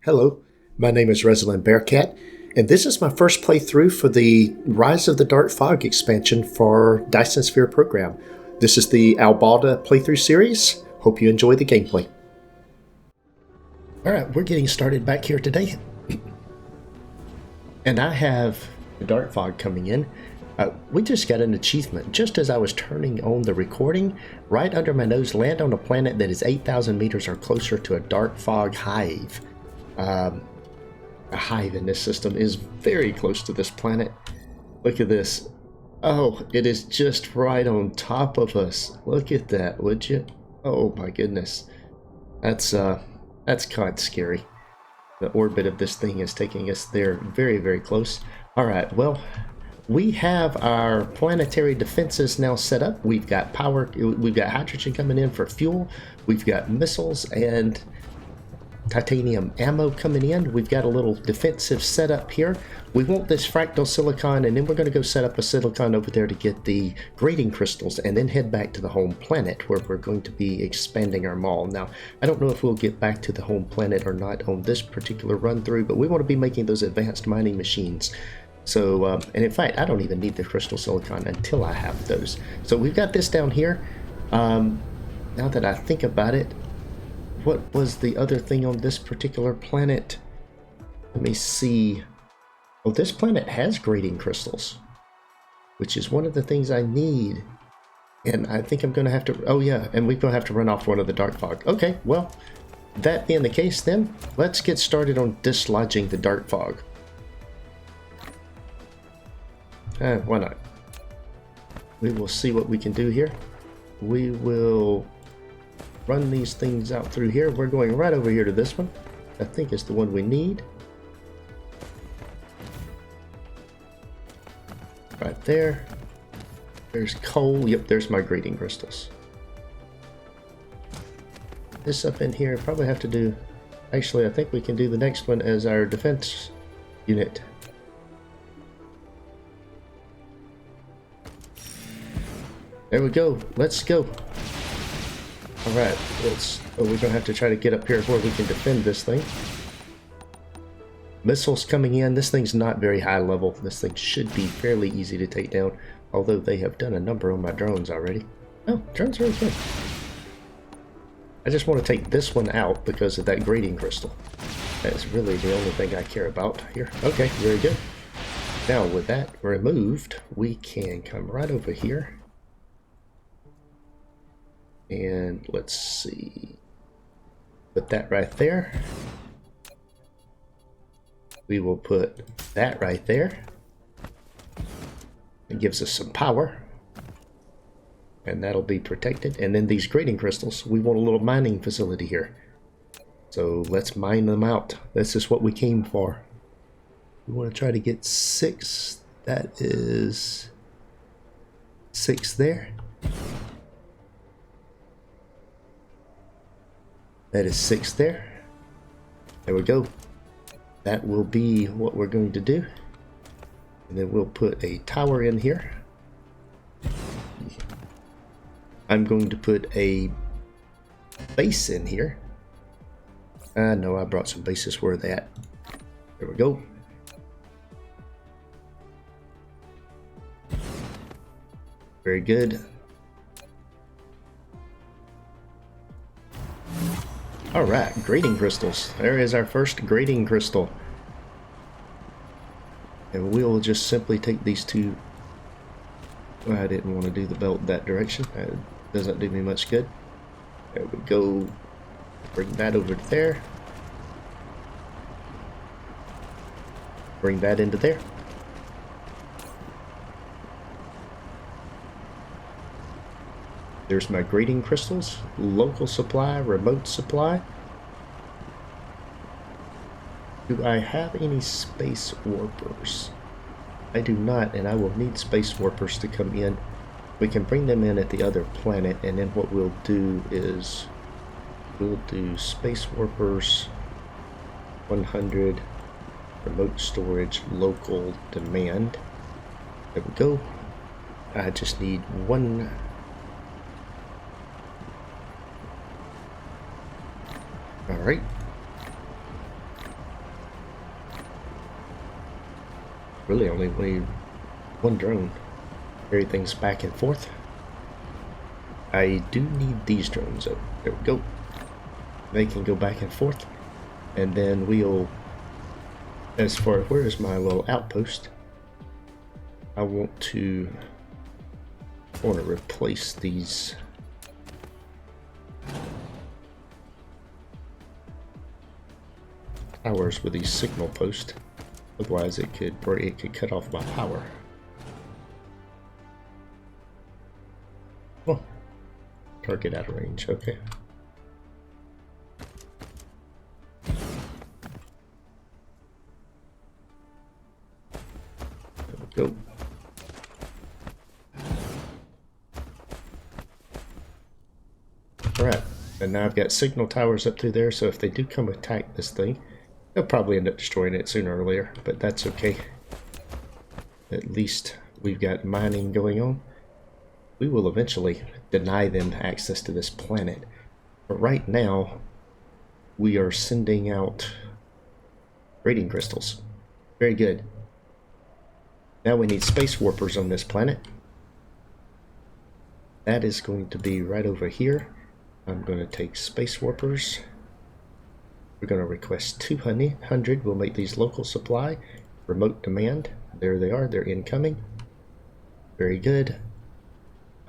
Hello, my name is Resilan Bearcat, and this is my first playthrough for the Rise of the Darkfog expansion for Dyson Sphere Program. This is the Albalda playthrough series. Hope you enjoy the gameplay. Alright, we're getting started back here today. And I have the Darkfog coming in. We just got an achievement. Just as I was turning on the recording, right under my nose, land on a planet that is 8,000 meters or closer to a Darkfog hive. A hive in this system is very close to this planet. Look at this. Oh, it is just right on top of us. Look at that, would you? Oh my goodness. That's kind of scary. The orbit of this thing is taking us there very, very close. Alright, well, we have our planetary defenses now set up. We've got power, we've got hydrogen coming in for fuel. We've got missiles and titanium ammo coming in. We've got a little defensive setup here. We want this fractal silicon, and then we're going to go set up a silicon over there to get the grading crystals, and then head back to the home planet where we're going to be expanding our mall. Now, I don't know if we'll get back to the home planet or not on this particular run through, but we want to be making those advanced mining machines. So, and in fact, I don't even need the crystal silicon until I have those. So we've got this down here. Now that I think about it, what was the other thing on this particular planet? Let me see. Oh, this planet has grading crystals, which is one of the things I need. And I think I'm going to have to... Oh, yeah, and we're going to have to run off one of the Darkfog. Okay, well, that being the case then, let's get started on dislodging the Darkfog. Why not? We will see what we can do here. We will run these things out through here. We're going right over here to this one. I think it's the one we need. Right there. There's coal. Yep, there's my grading crystals. This up in here, probably have to do... Actually, I think we can do the next one as our defense unit. There we go. Let's go. Alright, we're going to have to try to get up here where we can defend this thing. Missiles coming in. This thing's not very high level. This thing should be fairly easy to take down, although they have done a number on my drones already. Oh, drones are okay. I just want to take this one out because of that grading crystal. That's really the only thing I care about here. Okay, very good. Now with that removed, we can come right over here. And let's see, put that right there. We will put that right there. It gives us some power. And that'll be protected. And then these grading crystals, we want a little mining facility here. So let's mine them out. This is what we came for. We want to try to get 6. That is 6 there. That is 6 there. There we go. That will be what we're going to do. And then we'll put a tower in here. I'm going to put a base in here. No, I brought some bases. Where are they at? There we go. Very good. Alright, grading crystals. There is our first grading crystal. And we'll just simply take these two. Well, I didn't want to do the belt that direction. That doesn't do me much good. There we go. Bring that over to there. Bring that into there. There's my grading crystals, local supply, remote supply. Do I have any space warpers? I do not, and I will need space warpers to come in. We can bring them in at the other planet, and then what we'll do is we'll do space warpers 100, remote storage, local demand. There we go. I just need one. Alright. Really only need one drone. Carry things back and forth. I do need these drones. Oh, there we go. They can go back and forth. And then we'll, as far, where is my little outpost? I want to replace these towers with these signal posts. Otherwise it could cut off my power. Oh, target out of range, okay. There we go. Alright, and now I've got signal towers up through there, so if they do come attack this thing, they'll probably end up destroying it sooner or later, but that's okay. At least we've got mining going on. We will eventually deny them access to this planet. But right now, we are sending out grading crystals. Very good. Now we need space warpers on this planet. That is going to be right over here. I'm going to take space warpers. We're going to request 200. We'll make these local supply. Remote demand. There they are. They're incoming. Very good.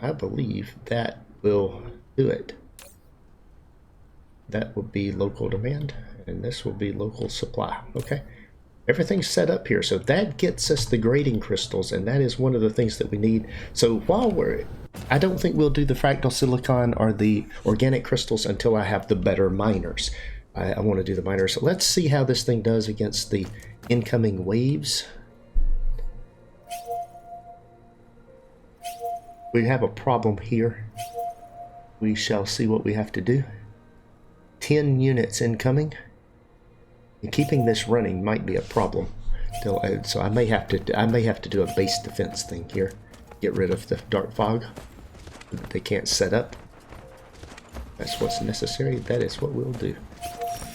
I believe that will do it. That will be local demand, and this will be local supply. Okay. Everything's set up here, so that gets us the grading crystals, and that is one of the things that we need. So while I don't think we'll do the fractal silicon or the organic crystals until I have the better miners. I want to do the miners. So let's see how this thing does against the incoming waves. We have a problem here. We shall see what we have to do. 10 units incoming. And keeping this running might be a problem. So I may have to do a base defense thing here. Get rid of the Darkfog that they can't set up. That's what's necessary. That is what we'll do.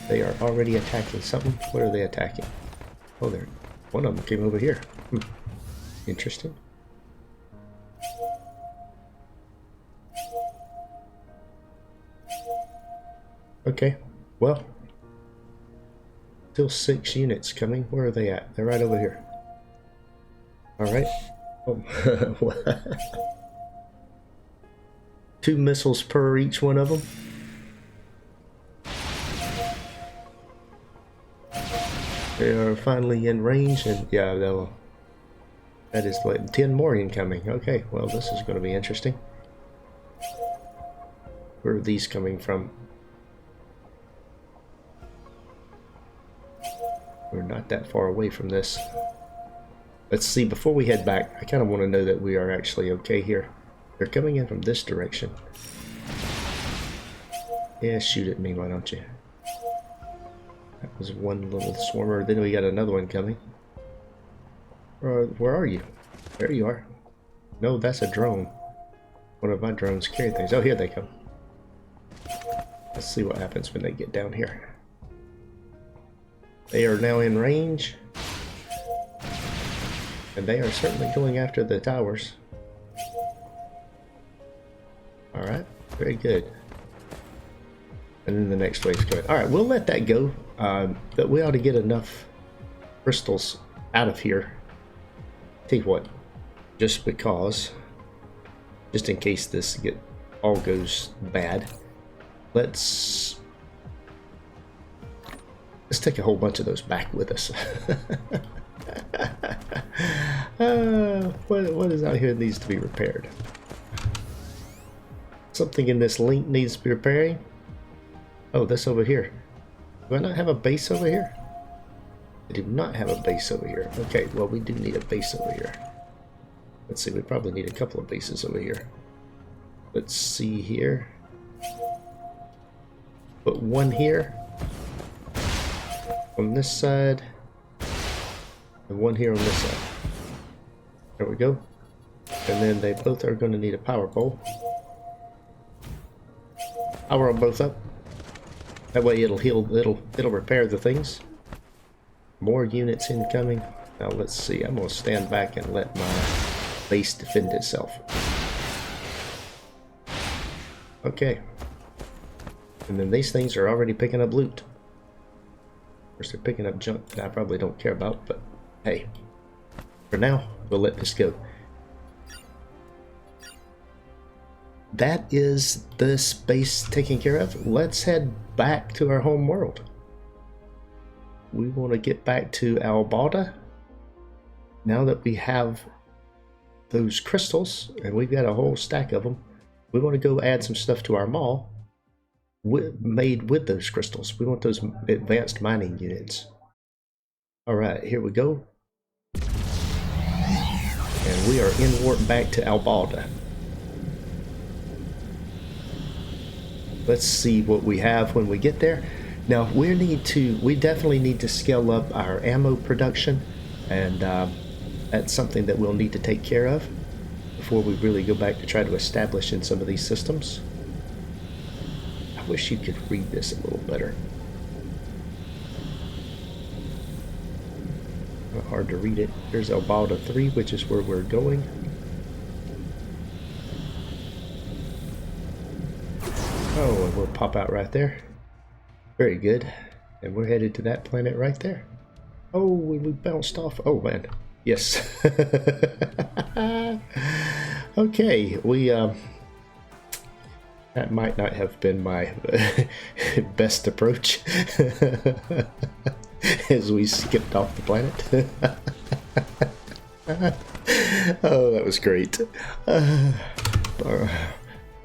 They are already attacking something. What are they attacking? Oh, there. One of them came over here. Interesting. Okay. Well. Still 6 units coming. Where are they at? They're right over here. Alright. Oh. 2 missiles per each one of them. They are finally in range, and yeah, that is like 10 more incoming. Okay, well, this is going to be interesting. Where are these coming from? We're not that far away from this. Let's see, before we head back, I kind of want to know that we are actually okay here. They're coming in from this direction. Yeah, shoot at me, why don't you? That was one little swarmer. Then we got another one coming. Where are you? There you are. No, that's a drone. One of my drones carrying things. Oh, here they come. Let's see what happens when they get down here. They are now in range. And they are certainly going after the towers. Alright, very good. And then the next wave's coming. Alright, we'll let that go. But we ought to get enough crystals out of here. Tell you what, just because, just in case this all goes bad, let's take a whole bunch of those back with us. What is out here that needs to be repaired? Something in this link needs to be repairing. Oh, this over here. Do I not have a base over here? I do not have a base over here. Okay, well, we do need a base over here. Let's see, we probably need a couple of bases over here. Let's see here. Put one here on this side, and one here on this side. There we go. And then they both are going to need a power pole. Power them both up. That way it'll repair the things. More units incoming. Now let's see, I'm going to stand back and let my base defend itself. Okay. And then these things are already picking up loot. Of course, they're picking up junk that I probably don't care about, but hey. For now, we'll let this go. That is the space taken care of. Let's head back to our home world. We want to get back to Albalda. Now that we have those crystals, and we've got a whole stack of them, we want to go add some stuff to our mall made with those crystals. We want those advanced mining units. Alright, here we go. And we are in warp back to Albalda. Let's see what we have when we get there. Now we definitely need to scale up our ammo production, and that's something that we'll need to take care of before we really go back to try to establish in some of these systems. I wish you could read this a little better. Hard to read it. Here's Albalda 3, which is where we're going. Oh, and we'll pop out right there. Very good. And we're headed to that planet right there. Oh, we bounced off. Oh, man. Yes. Okay, that might not have been my best approach as we skipped off the planet. Oh, that was great.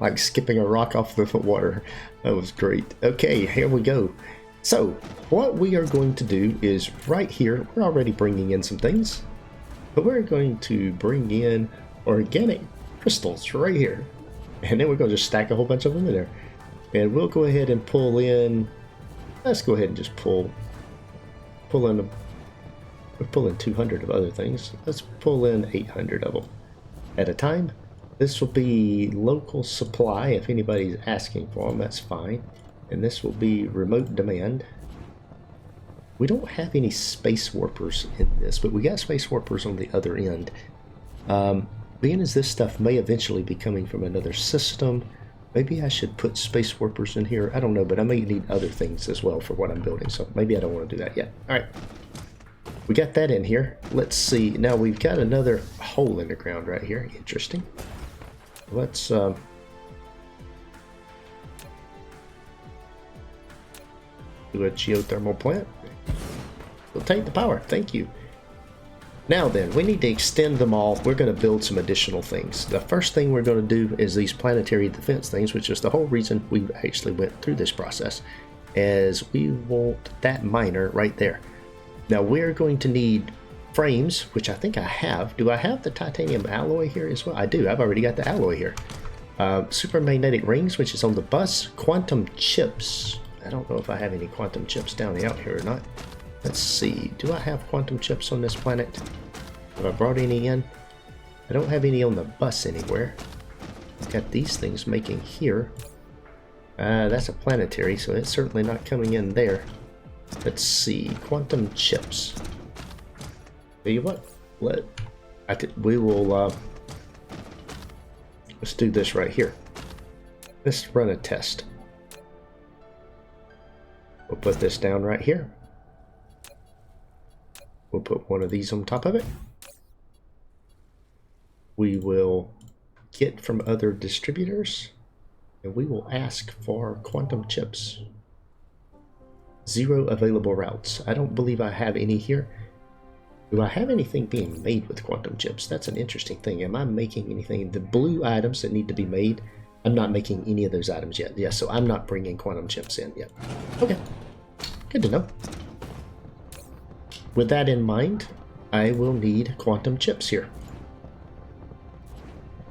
Like skipping a rock off the water. That was great. Okay, here we go. So, what we are going to do is right here, we're already bringing in some things, but we're going to bring in organic crystals right here. And then we're going to just stack a whole bunch of them in there. And we'll go ahead and pull in, let's go ahead and just pull in, we're pulling 200 of other things. Let's pull in 800 of them at a time. This will be local supply. If anybody's asking for them, that's fine. And this will be remote demand. We don't have any space warpers in this, but we got space warpers on the other end. Being as this stuff may eventually be coming from another system, maybe I should put space warpers in here. I don't know, but I may need other things as well for what I'm building, so maybe I don't want to do that yet. Alright, we got that in here. Let's see, now we've got another hole in the ground right here. Interesting. Let's do a geothermal plant. We'll take the power, thank you. Now then, we need to extend them all. We're going to build some additional things. The first thing we're going to do is these planetary defense things, which is the whole reason we actually went through this process, as we want that miner right there. Now we're going to need frames, which I think I have. Do I have the titanium alloy here as well? I do. I've already got the alloy here. Super magnetic rings, which is on the bus. Quantum chips. I don't know if I have any quantum chips down out here or not. Let's see. Do I have quantum chips on this planet? Have I brought any in? I don't have any on the bus anywhere. I've got these things making here. That's a planetary, so it's certainly not coming in there. Let's see. Quantum chips. Tell you what, we will, let's do this right here. Let's run a test. We'll put this down right here. We'll put one of these on top of it. We will get from other distributors, and we will ask for quantum chips. 0 available routes. I don't believe I have any here. Do I have anything being made with quantum chips? That's an interesting thing. Am I making anything? The blue items that need to be made, I'm not making any of those items yet. Yeah, so I'm not bringing quantum chips in yet. Okay, good to know. With that in mind, I will need quantum chips here.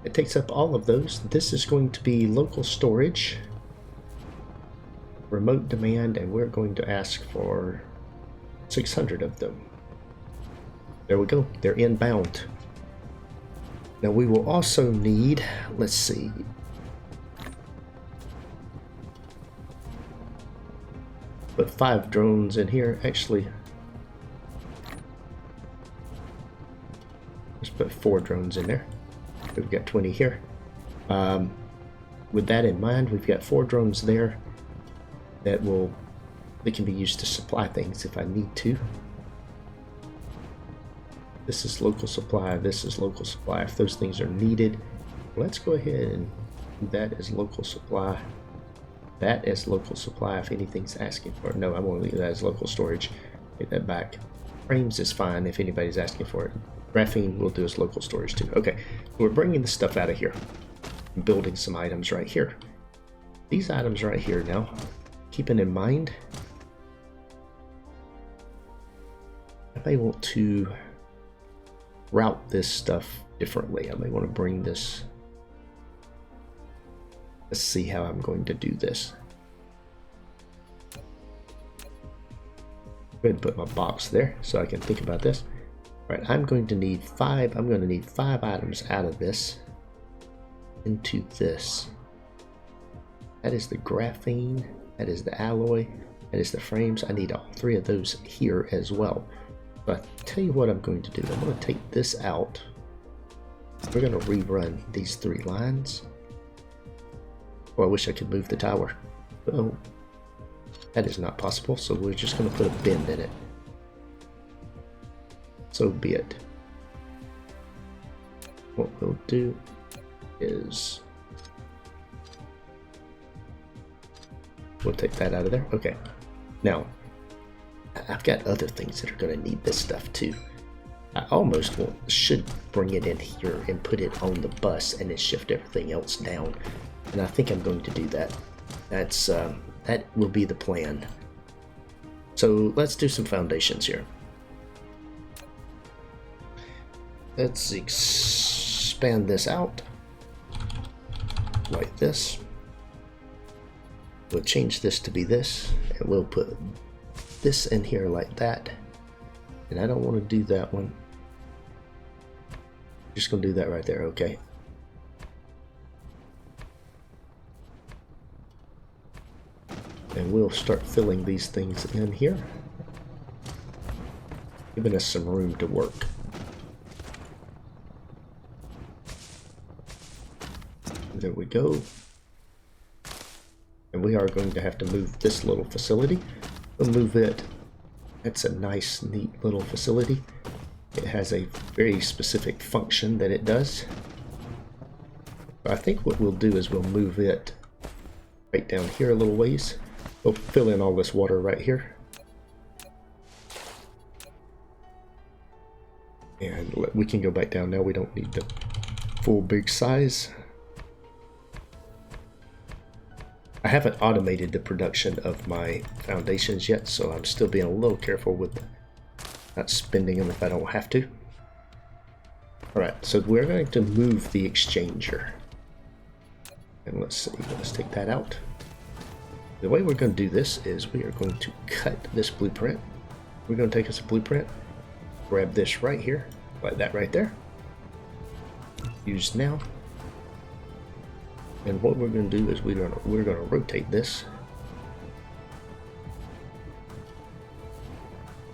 It takes up all of those. This is going to be local storage, remote demand, and we're going to ask for 600 of them. There we go. They're inbound. Now we will also need, let's see. Put 5 drones in here. Actually, Let's put 4 drones in there. We've got 20 here. With that in mind, we've got 4 drones there that can be used to supply things if I need to. This is local supply, this is local supply. If those things are needed, let's go ahead and do that as local supply. That as local supply if anything's asking for it. No, I'm going to leave that as local storage. Take that back. Frames is fine if anybody's asking for it. Graphene we'll do as local storage too. Okay, we're bringing the stuff out of here. I'm building some items right here. These items right here now, keeping in mind, I may want to route this stuff differently. I may want to bring this. Let's see how I'm going to do this. Go ahead and put my box there so I can think about this. All right, I'm going to need 5 items out of this into this. That is the graphene, that is the alloy, that is the frames. I need all 3 of those here as well. So I tell you what I'm going to do. I'm going to take this out. We're going to rerun these 3 lines. Oh, I wish I could move the tower. Oh, that is not possible, so we're just going to put a bend in it. So be it. What we'll do is we'll take that out of there. Okay. Now, I've got other things that are going to need this stuff too. I almost should bring it in here and put it on the bus and then shift everything else down. And I think I'm going to do that. That will be the plan. So let's do some foundations here. Let's expand this out like this. We'll change this to be this, and we'll put this in here like that. And I don't want to do that one. Just gonna do that right there, okay. And we'll start filling these things in here, giving us some room to work. There we go. And we are going to have to move this little facility. We'll move it. That's a nice, neat little facility. It has a very specific function that it does. But I think what we'll do is we'll move it right down here a little ways. We'll fill in all this water right here. And we can go back down now. We don't need the full big size. I haven't automated the production of my foundations yet, so I'm still being a little careful with not spending them if I don't have to. Alright, so we're going to move the exchanger. And let's see, let's take that out. The way we're going to do this is we are going to cut this blueprint. We're going to take us a blueprint, grab this right here, like that right there. Use now. And what we're going to do is we're going to rotate this.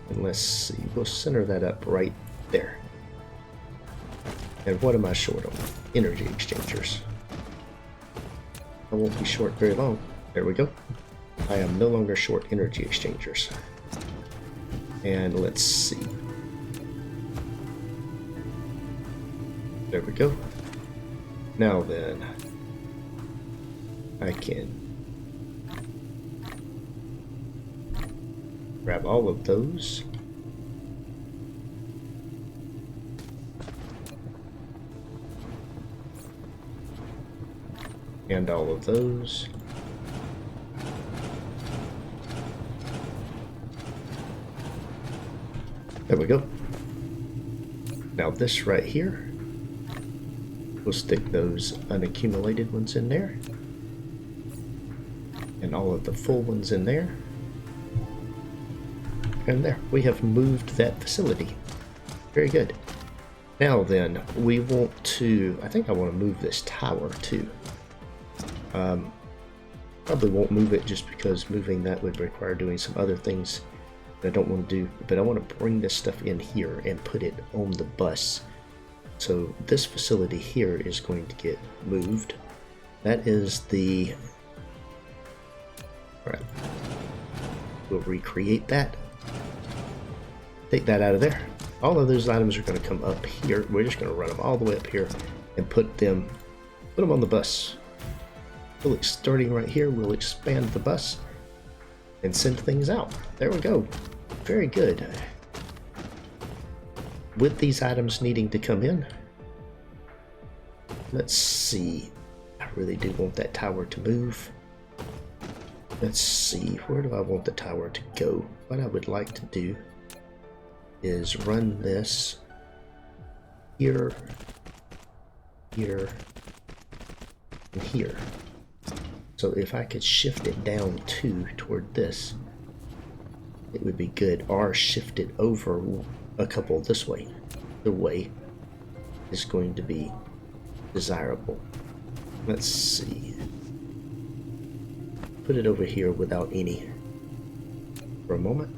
And let's see, we'll center that up right there. And what am I short on? Energy exchangers. I won't be short very long. There we go. I am no longer short energy exchangers. And let's see. There we go. Now then, I can grab all of those. And all of those. There we go. Now this right here, we'll stick those unaccumulated ones in there. And all of the full ones in there. And there, we have moved that facility. Very good. Now then, we want to, I think I want to move this tower too. Probably won't move it just because moving that would require doing some other things that I don't want to do. But I want to bring this stuff in here and put it on the bus So this facility here is going to get moved. That is the... Alright. We'll recreate that. Take that out of there. All of those items are going to come up here. We're just going to run them all the way up here and put them on the bus. Starting right here, we'll expand the bus and send things out. There we go. Very good. With these items needing to come in, let's see. I really do want that tower to move. Let's see, where do I want the tower to go? What I would like to do is run this here, here, and here. So if I could shift it down toward this, it would be good, or shift it over a couple this way. The way is going to be desirable. Let's see. Put it over here without any for a moment.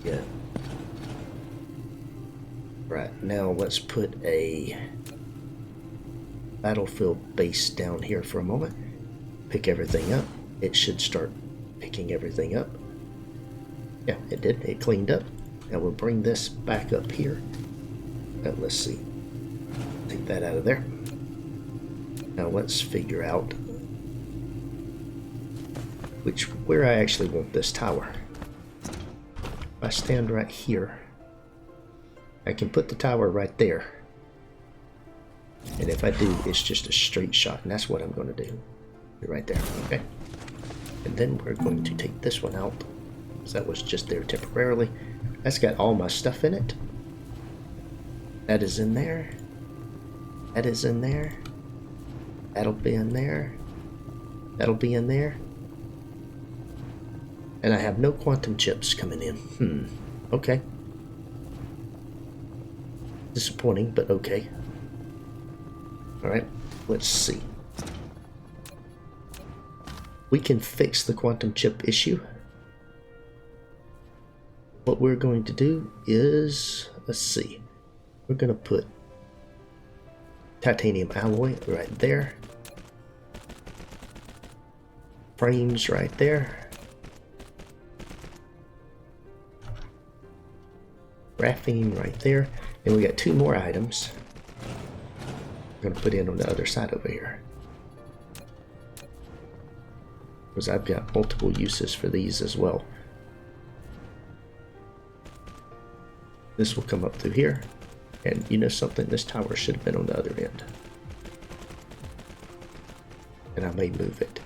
Yeah. Right, now let's put a battlefield base down here for a moment. Pick everything up. It should start picking everything up. Yeah, it did. It cleaned up. Now we'll bring this back up here. Now let's see. Take that out of there. Now let's figure out where I actually want this tower. If I stand right here, I can put the tower right there. And if I do, it's just a straight shot, and that's what I'm going to do. Right there, okay? And then we're going to take this one out, because that was just there temporarily. That's got all my stuff in it. That is in there. That is in there. That'll be in there. That'll be in there. And I have no quantum chips coming in. Okay. Disappointing, but okay. Alright, let's see. We can fix the quantum chip issue. What we're going to do is, let's see. We're going to put titanium alloy right there. Frames right there. Graphene right there. And we got two more items I'm going to put in on the other side over here. Because I've got multiple uses for these as well. This will come up through here. And you know something? This tower should have been on the other end. And I may move it.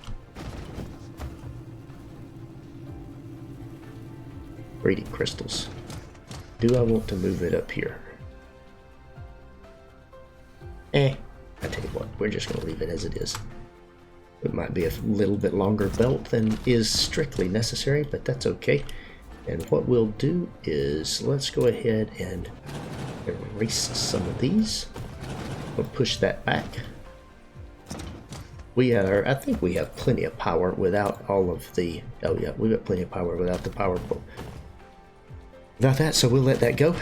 3D crystals. Do I want to move it up here? I tell you what, we're just going to leave it as it is. It might be a little bit longer belt than is strictly necessary, but that's okay. And what we'll do is, let's go ahead and erase some of these. We'll push that back. I think we have plenty of power without all of the, oh yeah, we've got plenty of power without the power pole. Without that, so we'll let that go.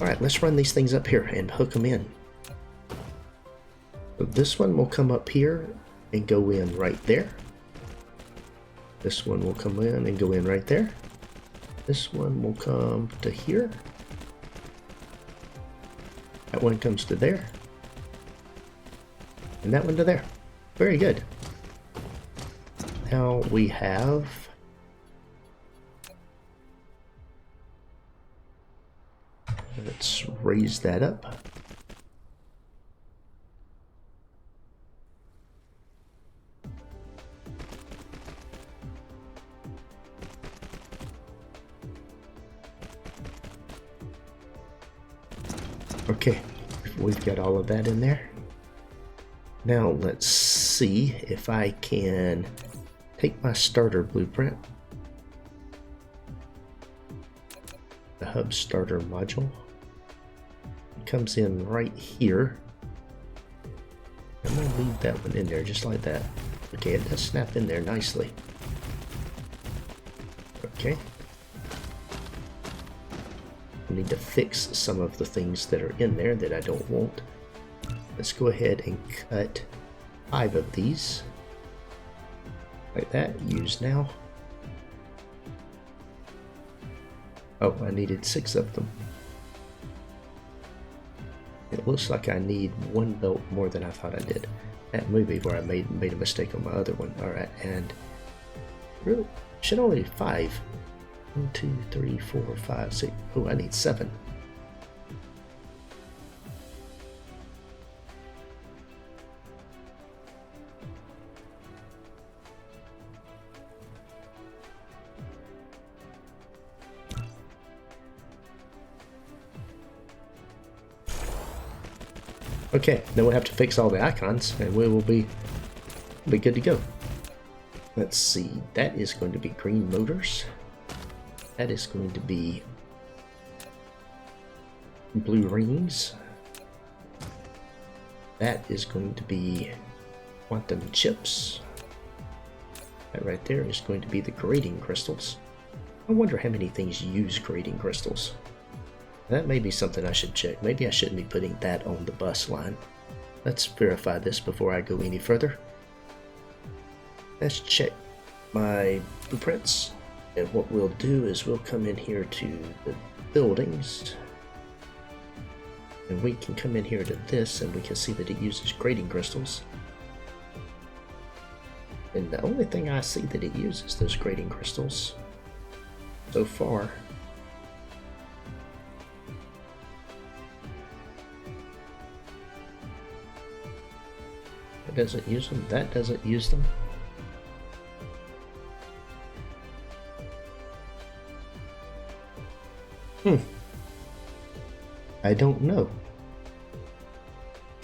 Alright, let's run these things up here and hook them in. So this one will come up here and go in right there. This one will come in and go in right there. This one will come to here. That one comes to there. And that one to there. Very good. Now we have... Let's raise that up. Okay, we've got all of that in there. Now let's see if I can take my starter blueprint, the hub starter module. It comes in right here. I'm gonna leave that one in there just like that. Okay, it does snap in there nicely. Okay. I need to fix some of the things that are in there that I don't want. Let's go ahead and cut 5 of these. Like that. Use now. Oh, I needed 6 of them. It looks like I need 1 belt more than I thought I did. That movie where I made a mistake on my other one. Alright, and really should only be 5. 1, 2, 3, 4, 5, 6. Oh, I need 7. Okay, then we'll have to fix all the icons and we will be good to go. Let's see, that is going to be green motors. That is going to be blue rings. That is going to be quantum chips. That right there is going to be the grading crystals. I wonder how many things use grading crystals. That may be something I should check. Maybe I shouldn't be putting that on the bus line. Let's verify this before I go any further. Let's check my blueprints. And what we'll do is we'll come in here to the buildings. And we can come in here to this and we can see that it uses grading crystals. And the only thing I see that it uses those grading crystals so far that doesn't use them, that doesn't use them. I don't know.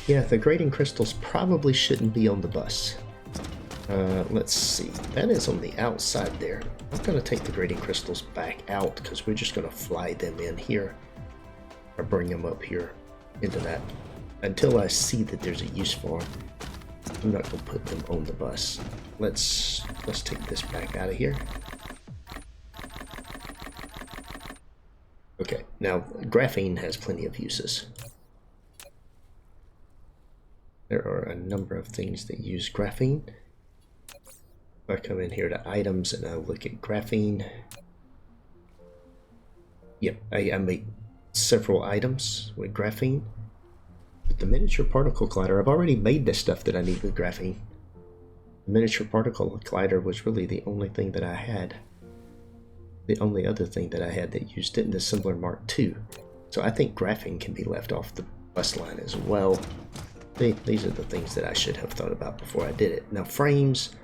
Yeah, the grading crystals probably shouldn't be on the bus. Let's see. That is on the outside there. I'm going to take the grading crystals back out because we're just going to fly them in here or bring them up here into that. Until I see that there's a use for them, I'm not going to put them on the bus. Let's take this back out of here. Okay, now graphene has plenty of uses. There are a number of things that use graphene. If I come in here to items and I look at graphene, yep, I make several items with graphene. But the miniature particle collider, I've already made the stuff that I need with graphene. The miniature particle collider was really the only thing that I had. The only other thing that I had that used it in the Assembler Mark II. So I think graphene can be left off the bus line as well. These are the things that I should have thought about before I did it. Now frames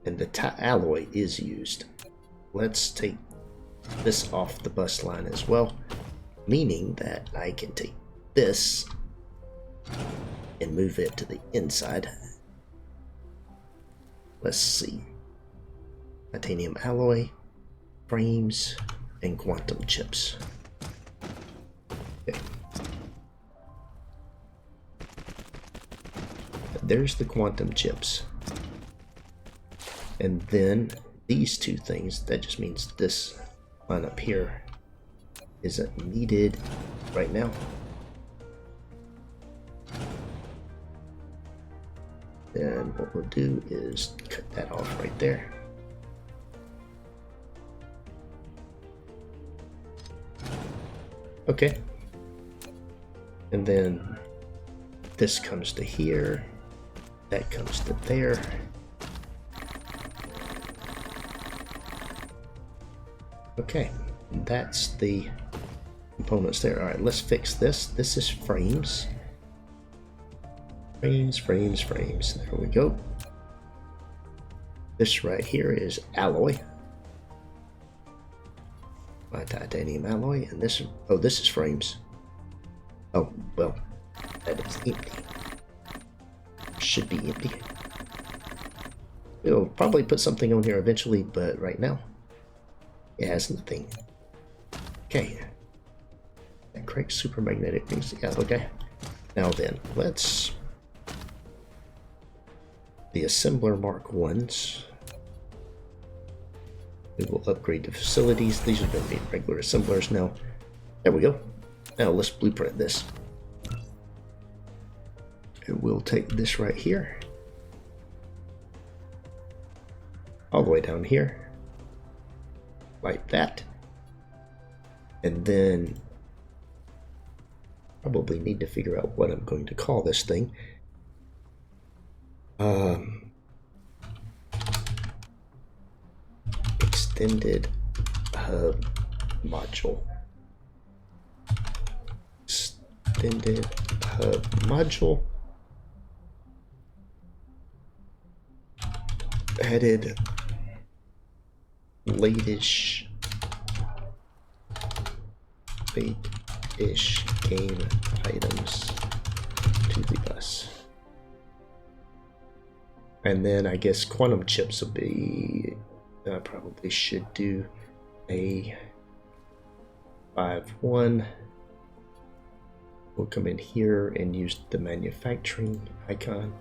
and the alloy is used. Let's take this off the bus line as well, meaning that I can take this and move it to the inside. Let's see. Titanium alloy, frames, and quantum chips. Okay. There's the quantum chips. And then these two things, that just means this line up here isn't needed right now. Then what we'll do is cut that off right there. Okay. And then this comes to here. That comes to there. Okay, that's the components there. All right, let's fix this. This is frames. Frames, frames, frames. There we go. This right here is alloy. My titanium alloy, and this, oh, this is frames. Oh, well, that is empty. Should be empty. It'll probably put something on here eventually, but right now, it has nothing. Okay. That correct supermagnetic things. Yeah, okay. Now then, let's... The Assembler Mark 1s. We will upgrade the facilities. These are going to be regular assemblers now. There we go. Now let's blueprint this. And we'll take this right here. All the way down here. Like that. And then probably need to figure out what I'm going to call this thing. Extended hub module. Extended hub module. Added late-ish game items to the bus. And then I guess quantum chips will be, I probably should do a 5-1. We'll come in here and use the manufacturing icon.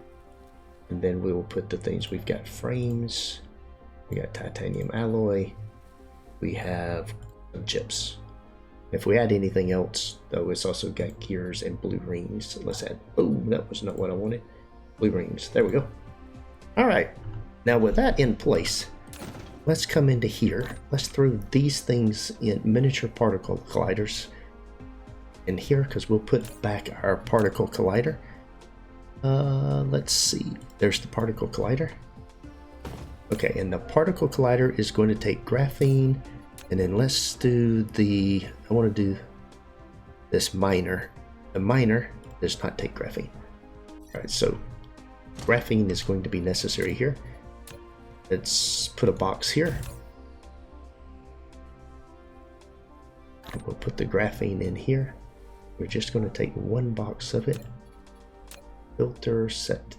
And then we will put the things. We've got frames, we got titanium alloy, we have some chips. If we add anything else, though, it's also got gears and blue rings. Let's add, oh, that was not what I wanted. Blue rings, there we go. All right, now with that in place, let's come into here. Let's throw these things in miniature particle colliders in here, because we'll put back our particle collider. Let's see, there's the particle collider. Okay, and the particle collider is going to take graphene, and then let's do the, I want to do this miner. The miner does not take graphene. All right, so graphene is going to be necessary here. Let's put a box here. And we'll put the graphene in here. We're just going to take one box of it. Filter, set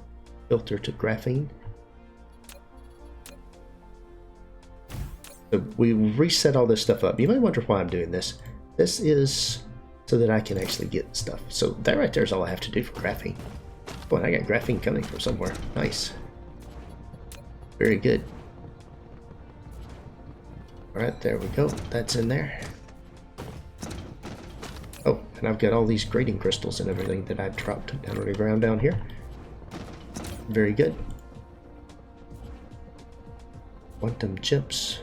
filter to graphene. So we reset all this stuff up. You might wonder why I'm doing this. This is so that I can actually get stuff. So that right there is all I have to do for graphene. Boy, I got graphene coming from somewhere. Nice. Very good. All right, there we go. That's in there. Oh, and I've got all these grading crystals and everything that I dropped down on the ground down here. Very good. Quantum chips.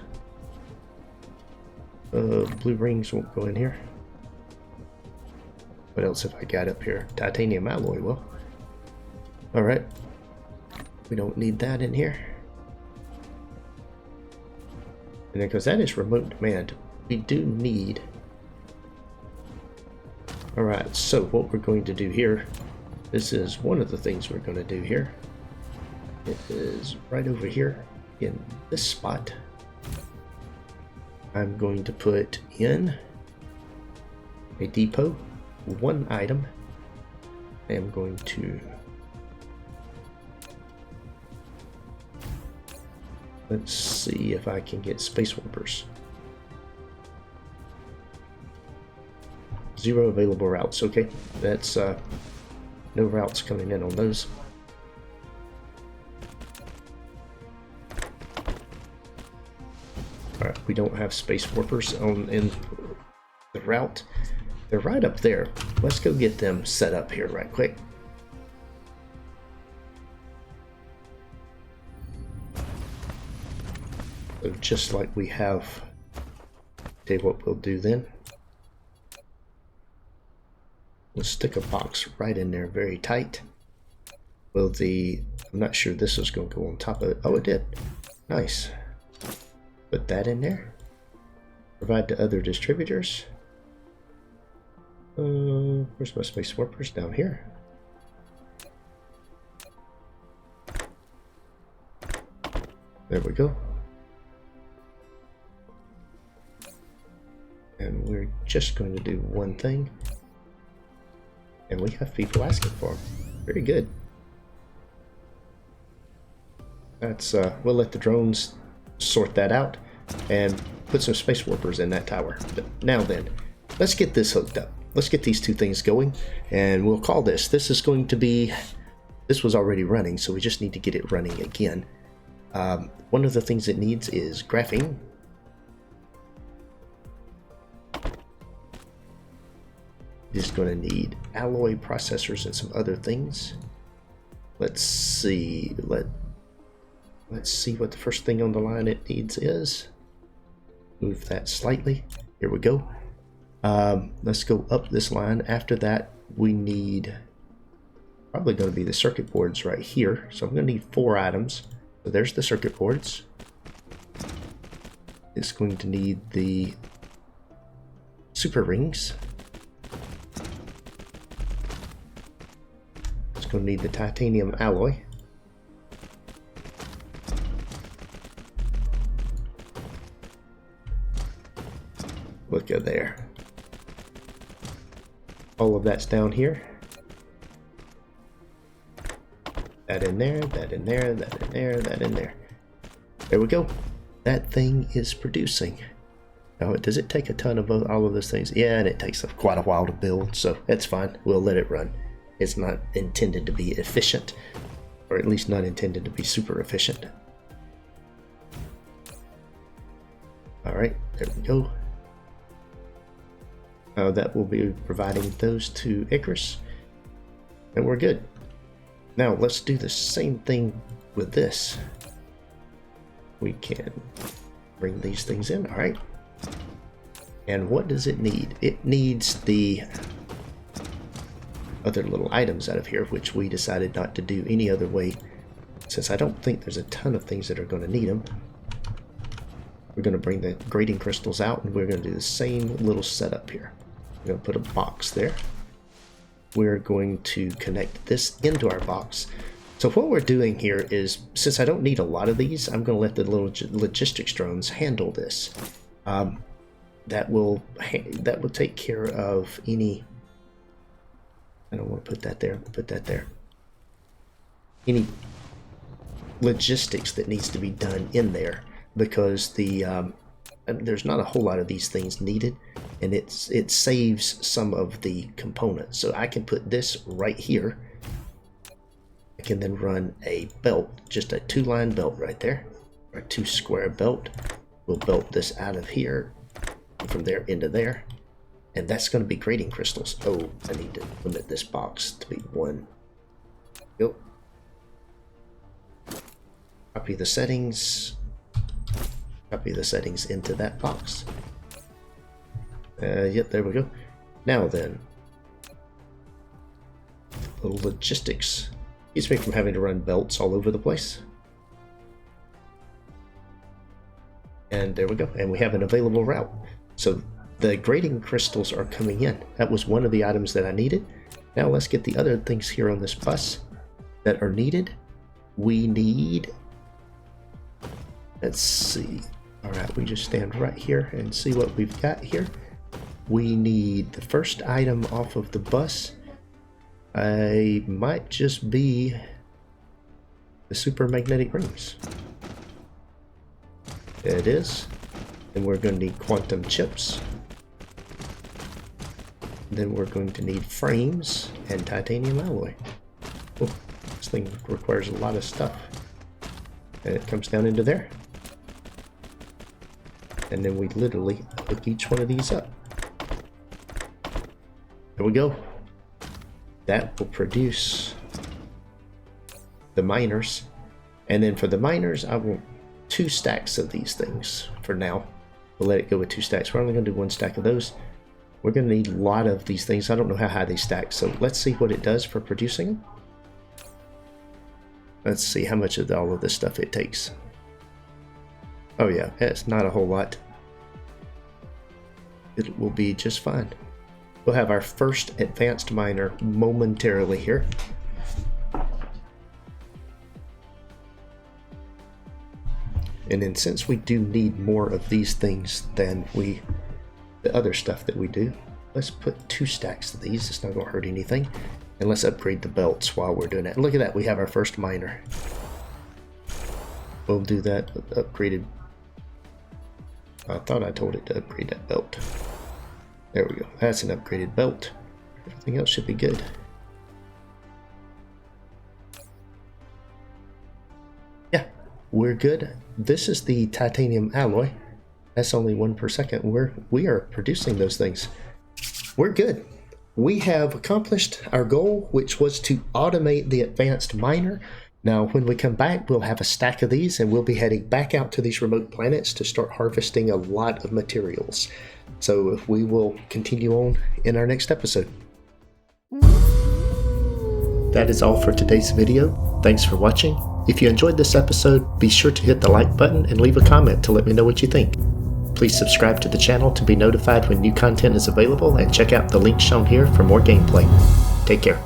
Blue rings won't go in here. What else have I got up here? Titanium alloy will. Alright. We don't need that in here. And then, because that is remote demand, we do need... Alright, so what we're going to do here, this is one of the things we're going to do here. It is right over here in this spot. I'm going to put in a depot, one item. I am going to, let's see if I can get space warpers. 0 available routes. Okay, that's no routes coming in on those. Alright, we don't have space warpers in the route. They're right up there. Let's go get them set up here right quick. So just like we have, tell you what we'll do then. We'll stick a box right in there very tight. Will the, I'm not sure this is going to go on top of it. Oh, it did. Nice. Put that in there. Provide to other distributors. Where's my space warpers? Down here. There we go. And we're just going to do one thing. And we have people asking for them. Very good. That's we'll let the drones sort that out and put some space warpers in that tower. But now then, let's get this hooked up. Let's get these two things going, and we'll call this. This is going to be, this was already running, so we just need to get it running again. One of the things it needs is graphene. is going to need alloy processors and some other things. Let's see. Let's see what the first thing on the line it needs is. Move that slightly. Here we go. Let's go up this line. After that, we need probably going to be the circuit boards right here. So I'm going to need 4 items. So there's the circuit boards. It's going to need the super rings. It's going to need the titanium alloy. Look at there. All of that's down here. That in there, that in there, that in there, that in there. There we go. That thing is producing. Now, does it take a ton of all of those things? Yeah, and it takes quite a while to build, so that's fine. We'll let it run. It's not intended to be efficient, or at least not intended to be super efficient. Alright, there we go. That will be providing those to Icarus, and we're good. Now let's do the same thing with this. We can bring these things in. All right. And what does it need? It needs the other little items out of here, which we decided not to do any other way, since I don't think there's a ton of things that are going to need them. We're going to bring the grading crystals out, and we're going to do the same little setup here. We're going to put a box there. We're going to connect this into our box. So what we're doing here is, since I don't need a lot of these, I'm going to let the little logistics drones handle this. That will take care of any. I don't want to put that there. Put that there. Any logistics that needs to be done in there, because there's not a whole lot of these things needed, and it saves some of the components. So I can put this right here. I can then run a belt, just a 2-line belt right there, or a 2-square belt. We'll belt this out of here, from there into there, and that's going to be grading crystals. Oh, I need to limit this box to be 1. Go. Copy the settings. Copy the settings into that box. Yep, there we go. Now then, little logistics. Keeps me from having to run belts all over the place. And there we go. And we have an available route. So the grading crystals are coming in. That was one of the items that I needed. Now let's get the other things here on this bus that are needed. We need, let's see. All right, we just stand right here and see what we've got here. We need the first item off of the bus. I might just be the super magnetic rings. There it is. And we're going to need quantum chips. Then we're going to need frames and titanium alloy. Oh, this thing requires a lot of stuff. And it comes down into there. And then we literally hook each one of these up. There we go. That will produce the miners. And then for the miners, I want 2 stacks of these things for now. We'll let it go with 2 stacks. We're only going to do 1 stack of those. We're going to need a lot of these things. I don't know how high they stack, so let's see what it does for producing them. Let's see how much of all of this stuff it takes. Oh yeah, it's not a whole lot. It will be just fine. We'll have our first advanced miner momentarily here. And then since we do need more of these things than the other stuff that we do, let's put 2 stacks of these. It's not going to hurt anything. And let's upgrade the belts while we're doing that. And look at that, we have our first miner. We'll do that upgraded. I thought I told it to upgrade that belt. There we go. That's an upgraded belt. Everything else should be good. Yeah, we're good. This is the titanium alloy. That's only 1 per second. We are producing those things. We're good. we have accomplished our goal, which was to automate the advanced miner. Now, when we come back, we'll have a stack of these and we'll be heading back out to these remote planets to start harvesting a lot of materials. So we will continue on in our next episode. That is all for today's video. Thanks for watching. If you enjoyed this episode, be sure to hit the like button and leave a comment to let me know what you think. Please subscribe to the channel to be notified when new content is available, and check out the link shown here for more gameplay. Take care.